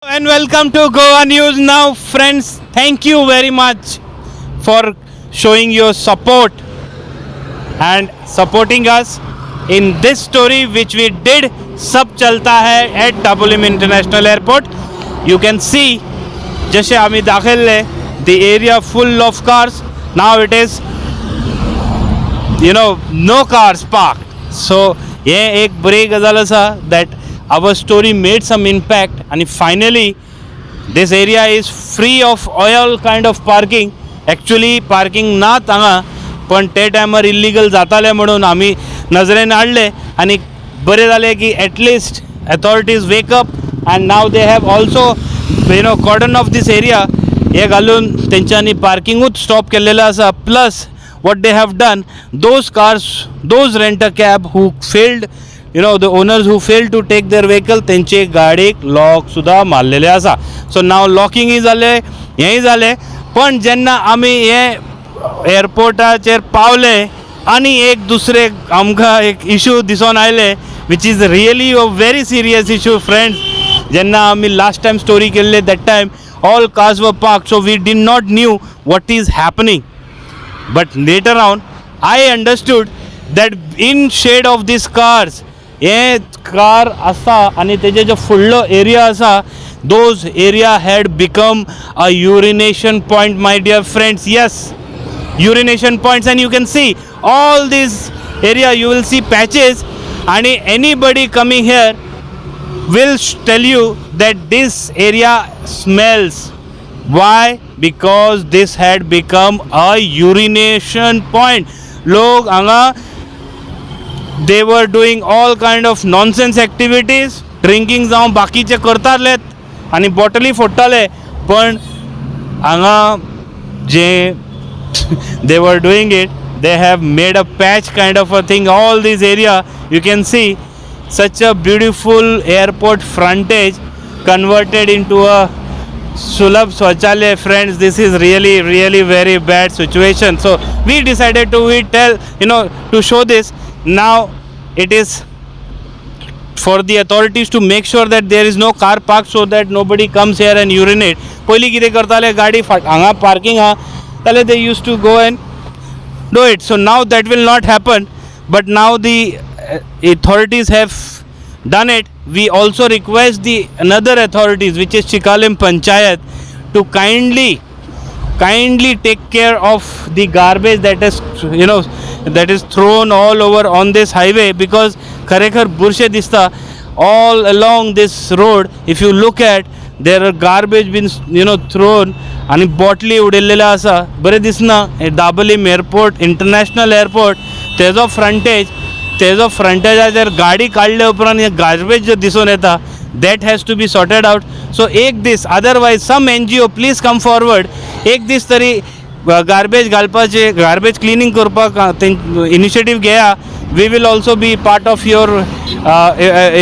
And welcome to Goa News Now, friends. Thank you very much for showing your support and supporting us in this story which we did. सब चलता है at WM International Airport. You can see जैसे आम्ही दाखिले the area full of cars. Now it is no cars parked. So ये एक बरी गजाल आसा that our story made some impact and finally this area is free of all kind of parking. Actually parking ना हांगा पण ते टायमार इल्लीगल जाताले म्हणून आम्ही नजरेन हाडले आणि बरे जाले की at least authorities wake up and now they have also cordon off this area हे घालून तेंच्यांनी पार्किंगूच स्टॉप केल्लेलो आसा. Plus what they have done, those rent a cab who failed, the owners who failed to take their vehicle, तेंचे गाडीक lock सुद्धा मारलेले आसा. सो नाव लॉकिंगय जाले हेंय जाले. पण जेन्ना आमी हे एअरपोर्टाचेर पावले आनी एक दुसरे आमकां एक इशू दिसून आयले which is really a very serious issue friends. जेन्ना आमी लास्ट टायम स्टोरी केल्ले that time all cars were parked, so we did not knew what is happening. But later on I understood that in shade of these cars हे car आसा आणि तेजे जो फुडलो area आसा those area had become a urination point, my dear friends. Yes, urination points, and you can see all this area, you will see patches, and anybody coming here will tell you that this area smells. Why? Because this had become a urination point. Log anga they were doing all kind of nonsense activities, drinking जावन बाकीचे करतालेत आणि बॉटली फोडटाले. पण हांगा जे they were doing it, they have made a patch kind of a thing. All this area you can see such a beautiful airport frontage converted into a Sulabh Swachalaya. Friends, this is really very bad situation. So we decided to show this. Now it is for the authorities to make sure that there is no car parked so that nobody comes here and urinate. पयली कितें करताले गाडी हांगा parking हा जाल्यार they used to go and do it. So now that will not happen, but now the authorities have done it. We also request the another authorities which is Chikalim Panchayat to kindly take care of the garbage that is thrown all over on this highway, because खरेखर बुरशे दिसता all along this road. If you look at, there are garbage been thrown आणि बॉटली उडयल्लेले आसा. बरें दिसना. Dabolim airport international airport तेजो फ्रंटेजाचेर गाडी काडले उपरांत हे garbage जो दिसून येता that has to be sorted out. So एक दीस otherwise some NGO please come forward, एक दीस तरी गार्बेज घालपाचे, गार्बेज क्लिनिंग करपाक initiative घेया. We will also be part of your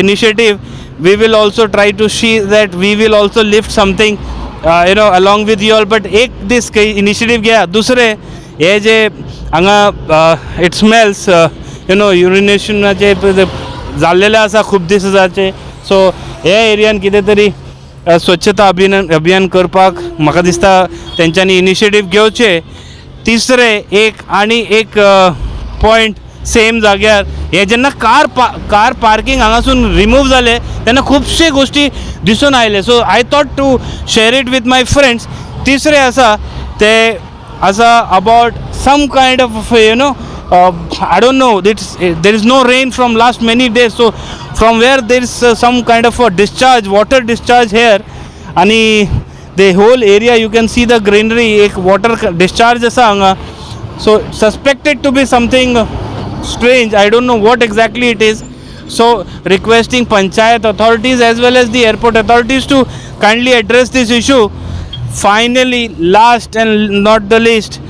initiative. We will also try to see that we will also lift something along with you all. But एक दीस initiative घेया. दुसरे हे जे हांगा it smells युरिनेशनाचे जाल्लेले आसा खूब दिसाचे. सो हे एरियान कितें तरी स्वच्छता अभियान करपाक म्हाका दिसता तेंच्यांनी इनिशिएटीव घेवचे. तिसरे एक पॉयंट सेम जाग्यार हे जेन्ना कार पार्किंग हांगासून रिमूव जाले तेन्ना खुबशे गोश्टी दिसून आयले. So I thought to share it with my friends. तिसरे आसा ते आसा about some kind of I don't know, there is no rain from last many days, so from where there is some kind of a water discharge here, and the whole area you can see the greenery, ek water discharge asa anga. So suspected to be something strange. I don't know what exactly it is. So requesting panchayat authorities as well as the airport authorities to kindly address this issue. Finally, last and not the least,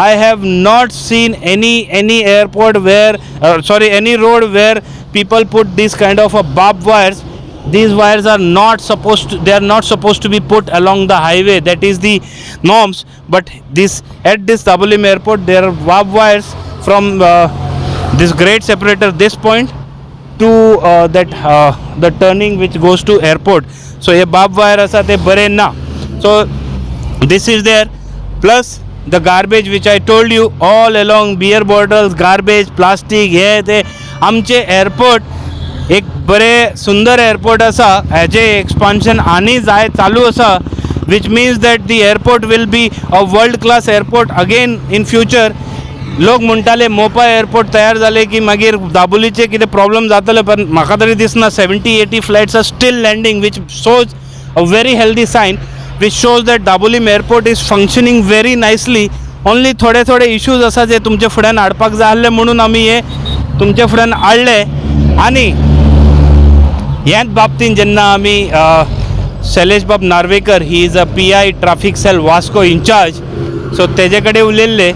I have not seen any airport where any road where people put this kind of a barbed wires. These wires are not supposed to be put along the highway. That is the norms. But at this WM airport there are barbed wires from this grade separator, this point to the turning which goes to airport. सो हे बाब wire आसा ते बरें ना. सो this is there, plus the garbage which I told you all along, beer bottles, garbage, plastic, हे ते. आमचे airport एक बरे सुंदर एअरपोर्ट आसा, हेजे एक्सपान्शन आनी जाय चालू आसा, which means that the airport will be a world class airport again in future. लोक म्हणटाले मोपा एअरपोर्ट तयार जाले की मागीर दाबोलीचे कितें प्रॉब्लम जातले, पण म्हाका तरी दिसना. 70-80 flights are still landing, which shows a very healthy sign, which shows that Dabolim airport is functioning very nicely. Only थोडे इश्यूज आसा जे तुमचे फुड्यान हाडपाक जाय आसले, म्हणून आमी हे तुमचे फुड्यान हाडले. आनी ह्याच बाबतीन जेन्ना आमी Shailesh Bab Narvekar, he is a PI traffic cell Vasco incharge, so तेजे कडेन उलयल्ले,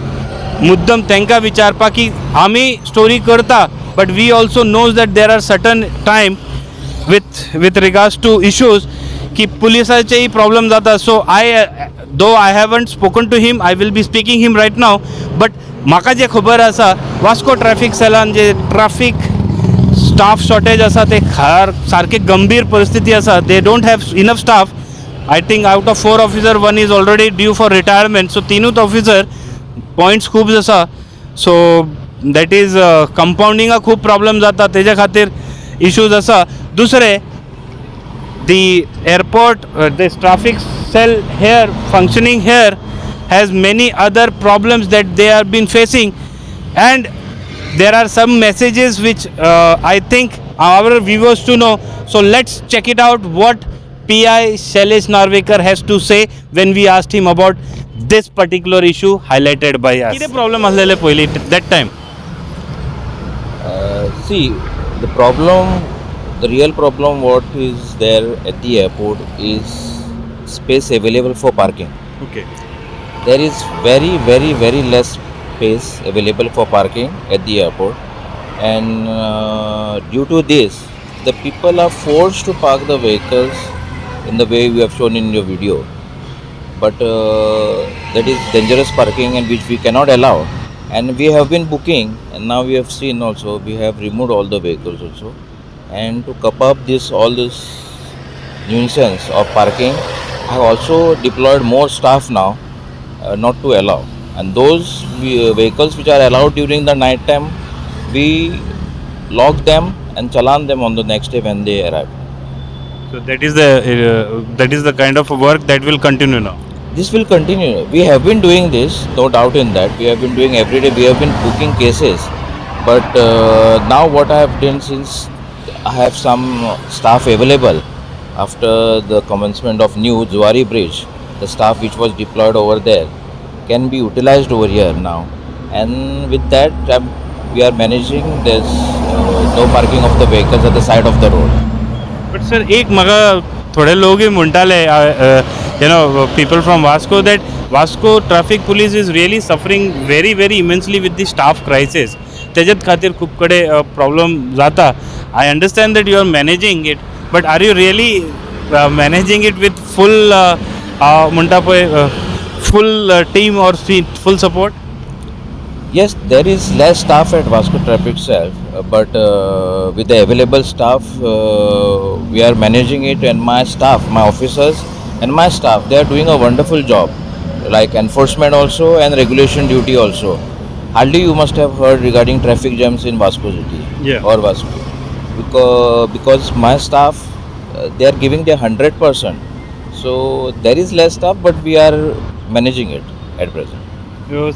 मुद्दम तांकां विचारपाक की आमी स्टोरी करता, but we also knows that there are certain time with regards to issues की पुलिसाचेही प्रॉब्लेम जाता. सो I haven't spoken to him, I will be speaking him right now, but म्हाका जे खबर आसा, वास्को ट्रॅफिक सेलान जे ट्रॅफिक स्टाफ शॉर्टेज आसा ते सारके गंभीर परिस्थिती आसा. They don't have enough staff. I think out of 4 officer 1 is already due for retirement. So तीनूच ऑफिसर पॉयंट्स खूब आसा. सो दॅट इज कंपाउंडिंगाक खूब प्रॉब्लेम जाता, तेजे खातीर इश्यूज आसा. दुसरे, the airport, this traffic cell here functioning here has many other problems that they have been facing, and there are some messages which I think our viewers to know. So let's check it out what PI Shailesh Narvekar has to say when we asked him about this particular issue highlighted by us. किती problem असलेले पयली that time? See, the real problem what is there at the airport is space available for parking. Okay. There is very less space available for parking at the airport, and due to this the people are forced to park the vehicles in the way you have shown in your video, but that is dangerous parking and which we cannot allow, and we have been booking, and now we have seen also we have removed all the vehicles also. And to curb up all this nuisance of parking, I have also deployed more staff now, not to allow. And those vehicles which are allowed during the night time, we lock them and challan them on the next day when they arrive. So that is the kind of work that will continue now. This will continue. We have been doing this, no doubt in that. We have been doing every day. We have been booking cases, but now what I have done, since I have some staff available after the commencement of new Zuari Bridge, the staff which was deployed over there can be utilized over here now, and with that we are managing this no parking of the vehicles at the side of the road. But sir, एक म्हाका थोडे लोक म्हणटाले, people from Vasco, that Vasco traffic police is really suffering very immensely with the staff crisis. तेजेत खातीर खूब कडे problem जाता. I understand that you are managing it, but are you really managing it with full म्हणटा पळय full team or full support? Yes, there is less staff at Vasco Traffic Cell, but with the available staff, we are managing it, and my staff, my officers and my staff, they are doing a wonderful job, like enforcement also and regulation duty also. Hardly you must have heard regarding traffic jams in Vasco City, or Vasco, because my staff, they are giving their 100%. So there is less staff, but we are managing it at present.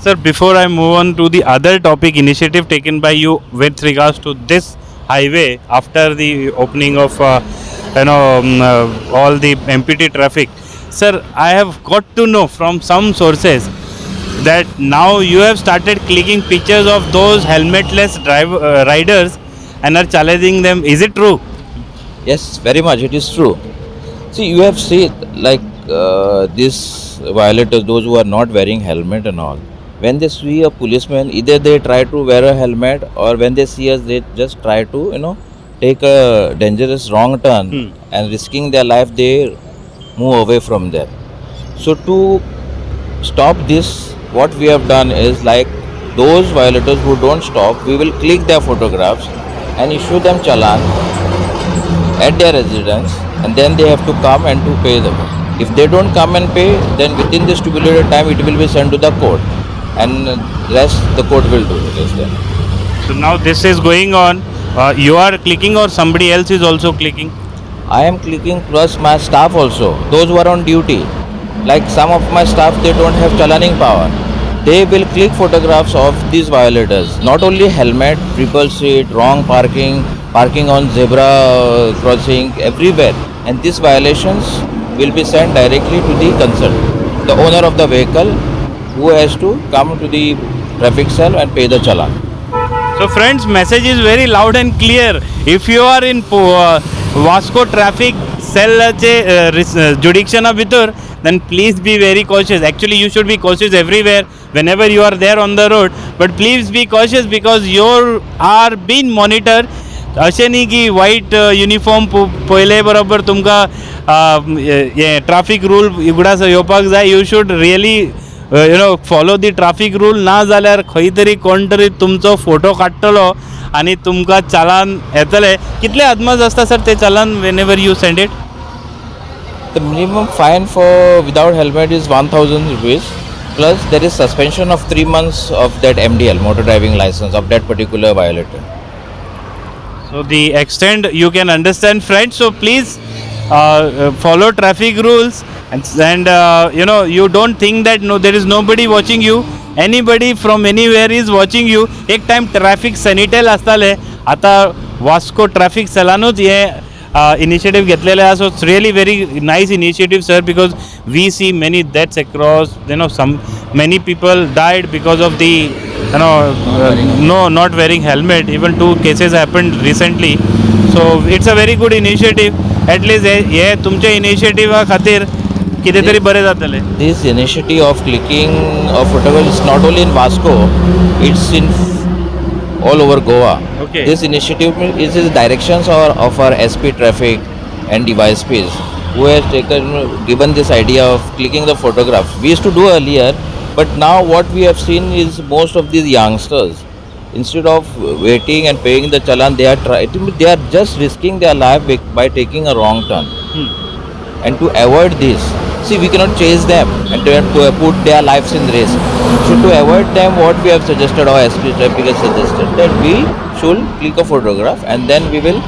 Sir, before I move on to the other topic, initiative taken by you with regards to this highway after the opening of all the MPT traffic, sir, I have got to know from some sources that now you have started clicking pictures of those helmetless riders and are challenging them. Is it true? Yes, very much. It is true. See, you have seen like these violators, those who are not wearing helmet and all. When they see a policeman, either they try to wear a helmet, or when they see us, they just try to take a dangerous wrong turn, and risking their life, they move away from there. So to stop this, what we have done is, like those violators who don't stop, we will click their photographs and issue them challan, at their residence, and then they have to come and to pay them. If they don't come and pay, then within the stipulated time it will be sent to the court, and rest the court will do it. Yes, then. So now this is going on. You are clicking or somebody else is also clicking? I am clicking plus my staff also, those who are on duty. Like some of my staff, they don't have chalaning power. They will click photographs of these violators. Not only helmet, triple seat, wrong parking, parking on zebra crossing, everywhere. And these violations will be sent directly to the concerned, the owner of the vehicle, who has to come to the traffic cell and pay the challan. So friends, message is very loud and clear. If you are in Vasco traffic cell jurisdiction भितर, then please be very cautious. Actually, you should be cautious everywhere whenever you are there on the road. But please be cautious because you are being monitored. अशें न्ही की वायट uniform पयले बरोबर तुमकां हे traffic rule उगडास येवपाक जाय. You should really follow the traffic rule, ना जाल्यार खंय तरी कोण तरी तुमचो फोटो काडटलो आनी तुमकां चालान येतले. कितले अदमास आसता सर ते challan whenever you send it? The minimum fine for without helmet is 1,000 rupees. Plus there is suspension of 3 months of that MDL, motor driving license, of that particular violator. So the extent you can understand, friends. So please follow traffic rules and you don't think that no, there is nobody watching you. Anybody from anywhere is watching you. एक time traffic sentinel आसताले, आता वास्को traffic सेलानूच हे initiative घेतलेले आसा. So it's really very nice initiative sir, because we see many deaths across, some many people died because of the not wearing helmet. Even 2 cases happened recently. So it's a very good initiative. At least हे तुमच्या इनिशिएटिव्हा खातीर कितें तरी बरें जातलें. This initiative of clicking of photograph is not only in Vasco, it's in all over Goa. Okay. This initiative is the directions of our SP traffic and DYSPs, who has given this idea of clicking the photographs. We used to do earlier, but now what we have seen is most of these youngsters, instead of waiting and paying the challan, they are just risking their life by taking a wrong turn. And to avoid this, see, we cannot chase them and put their lives in risk. So to avoid them, what we have suggested, or SP traffic has suggested, that we should click a photograph and then we will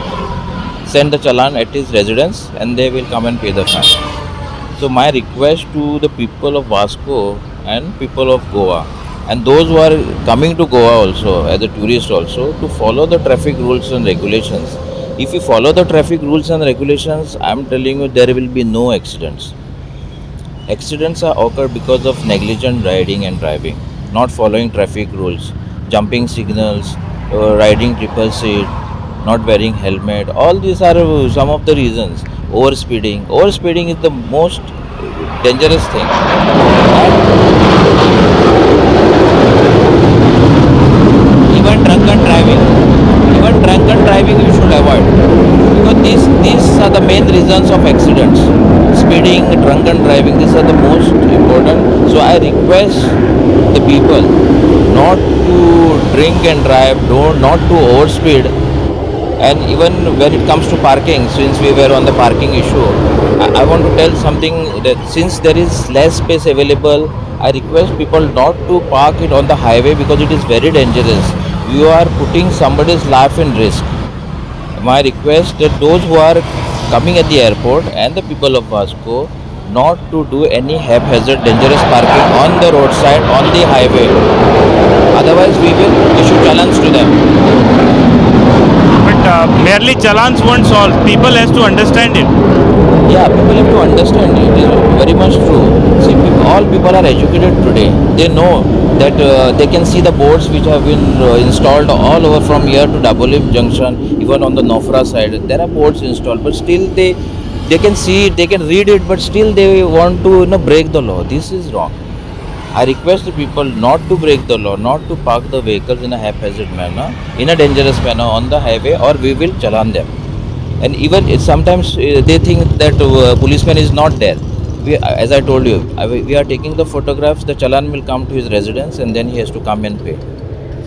send the challan at his residence and they will come and pay the fine. So my request to the people of Vasco and people of Goa and those who are coming to Goa also as a tourist also, to follow the traffic rules and regulations. If you follow the traffic rules and regulations, I am telling you, there will be no accidents. Accidents are occurred because of negligent riding and driving, not following traffic rules, jumping signals, riding triple seat, not wearing helmet. All these are some of the reasons. Overspeeding. Overspeeding is the most dangerous thing. Even drunken driving. Even drunken driving you should avoid, because these are the main reasons of accidents. Speeding, drunken driving, these are the most important. So I request the people not to drink and drive, not to overspeed. And even when it comes to parking, since we were on the parking issue, I want to tell something, that since there is less space available, I request people not to park it on the highway because it is very dangerous. You are putting somebody's life in risk. My request that those who are coming at the airport and the people of Vasco not to do any haphazard dangerous parking on the roadside, on the highway. Otherwise we will issue challans to them. But merely challans won't solve. People has to understand it. Yeah, people have to understand it. It is very much true. See, all people are educated today. They know that they can see the boards which have been installed all over from here to Double Lift Junction, even on the Nofra side. There are boards installed, but still they can see it, they can read it, but still they want to break the law. This is wrong. I request the people not to break the law, not to park the vehicles in a haphazard manner, in a dangerous manner on the highway, or we will challan them. And even sometimes they think that policeman is not there. As I told you, we are taking the photographs, the challan will come to his residence and then he has to come and pay.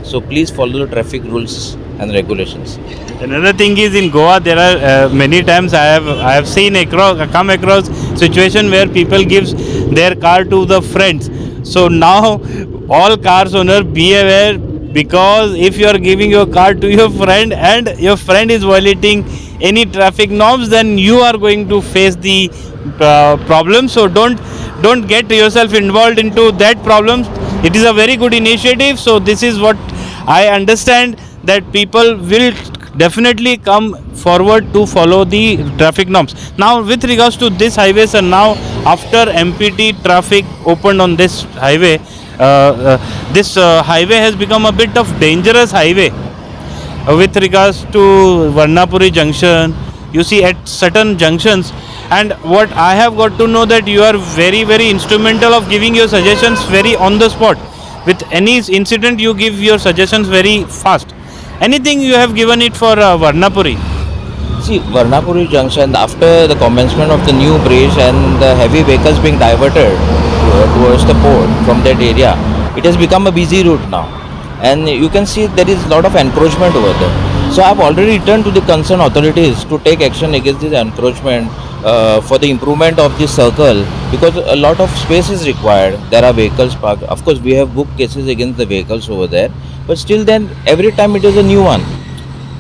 So please follow the traffic rules and regulations. Another thing is in Goa there are many times I have seen come across situation where people gives their car to the friends. So now all cars owner be aware, because if you are giving your car to your friend and your friend is violating any traffic norms, then you are going to face the problem. So don't get yourself involved into that problem. It is a very good initiative. So this is what I understand, that people will definitely come forward to follow the traffic norms. Now with regards to this highway, sir, now after MPT traffic opened on this highway, this highway has become a bit of dangerous highway with regards to Varnapuri junction. You see at certain junctions, and what I have got to know that you are very instrumental of giving your suggestions very on the spot. With any incident you give your suggestions very fast. Anything you have given it for Varnapuri? See, Varnapuri Junction, after the commencement of the new bridge and the heavy vehicles being diverted towards the port from that area, it has become a busy route now. And you can see there is a lot of encroachment over there. So I have already returned to the concerned authorities to take action against this encroachment for the improvement of this circle, because a lot of space is required. There are vehicles parked. Of course, we have booked cases against the vehicles over there, but still then every time it is a new one.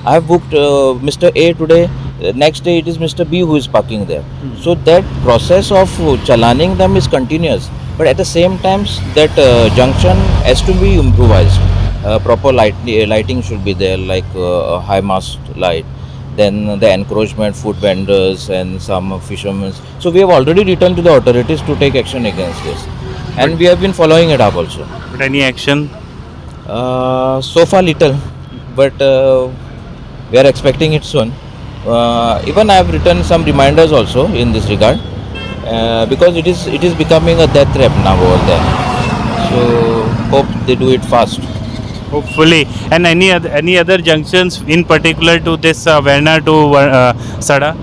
I have booked Mr. A today. Next day it is Mr. B who is parking there. So that process of chalaning them is continuous. But at the same time, that junction has to be improvised. Proper lighting should be there, like a high mast light. Then the encroachment, food vendors and some fishermen. So we have already returned to the authorities to take action against this, and we have been following it up also. But any action? So far little, but we are expecting it soon. Even I have written some reminders also in this regard, because it is becoming a death trap now over there. So hope they do it fast. Hopefully. And any other junctions in particular to this Verna to Sada?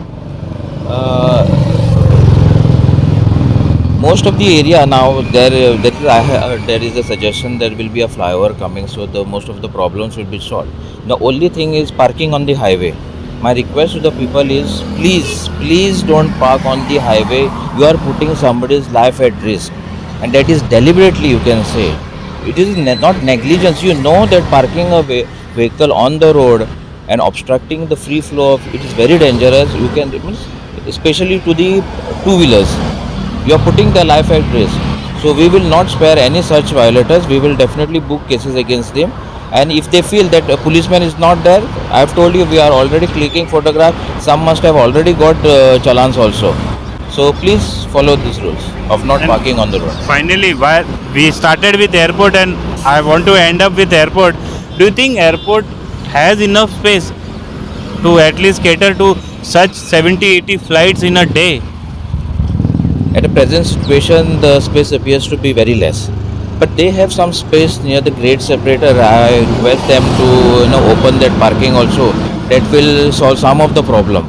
Most of the area now there is a suggestion there will be a flyover coming, so the most of the problems will be solved. The only thing is parking on the highway. My request to the people is, please don't park on the highway. You are putting somebody's life at risk, and that is deliberately, you can say. It is not negligence. You know that parking a vehicle on the road and obstructing the free flow of it is very dangerous. You can, especially to the two-wheelers, you are putting their life at risk. So we will not spare any such violators. We will definitely book cases against them. And if they feel that a policeman is not there, I have told you we are already clicking photograph. Some must have already got challans also. So please follow these rules of not parking on the road. Finally, why we started with airport and I want to end up with airport. Do you think airport has enough space to at least cater to such 70-80 flights in a day? At the present situation, the space appears to be very less. But they have some space near the grade separator. I request them to open that parking also. That will solve some of the problem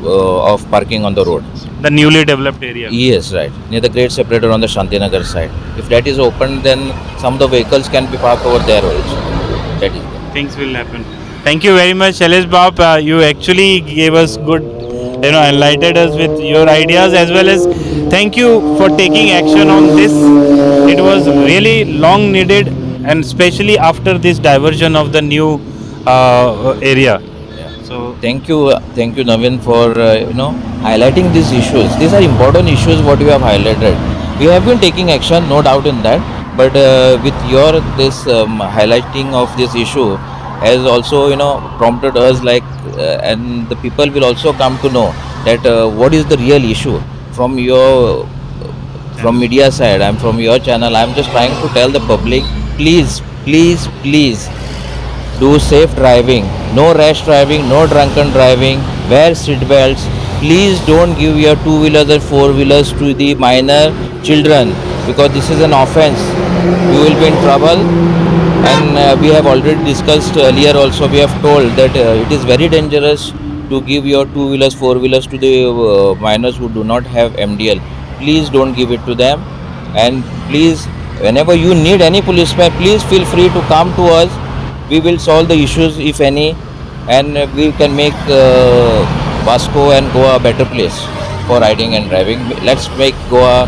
of parking on the road. The newly developed area. Yes, right. Near the grade separator on the Shantinagar side. If that is open, then some of the vehicles can be parked over there also. That is there. Things will happen. Thank you very much, Shailesh Bab. You actually gave us good, enlightened us with your ideas, as well as thank you for taking action on this. It was really long needed, and especially after this diversion of the new area. So Thank you, Navin, for highlighting these issues. These are important issues what you have highlighted. We have been taking action, no doubt in that. But with your this highlighting of this issue has also prompted us, and the people will also come to know that what is the real issue from media side. I'm from your channel. I'm just trying to tell the public, please do safe driving, no rash driving, no drunken driving, wear seat belts. Please don't give your two-wheelers and four-wheelers to the minor children, because this is an offense. You will be in trouble. And we have already discussed earlier also, we have told that it is very dangerous to give your two-wheelers, four-wheelers to the minors who do not have MDL. Please don't give it to them. And please, whenever you need any policeman, please feel free to come to us. we will solve the issues if any, and we can make Vasco and Goa a better place for riding and driving. Let's make Goa,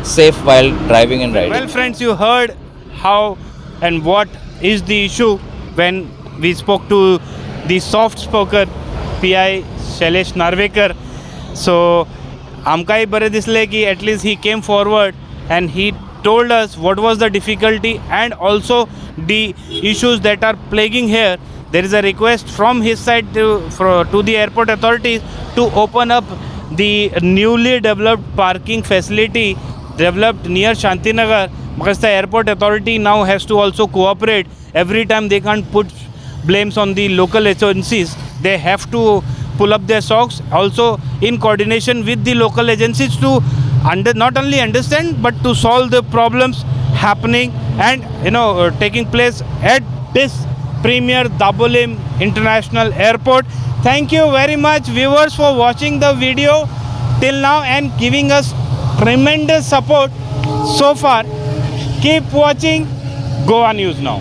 safe while driving and riding. Well, friends, you heard how and what is the issue when we spoke to the soft-spoken PI Shailesh Narvekar. So, आमकांय बरें दिसलें की at least he came forward and he told us what was the difficulty and also the issues that are plaguing here. There is a request from his side to the airport authorities to open up the newly developed parking facility developed near Shantinagar, because the airport authority now has to also cooperate. Every time they can't put blames on the local agencies, they have to pull up their socks also in coordination with the local agencies to not only understand but to solve the problems happening and taking place at this premier Dabolim International Airport. Thank you very much, viewers, for watching the video till now and giving us tremendous support so far. Keep watching Goa News Now.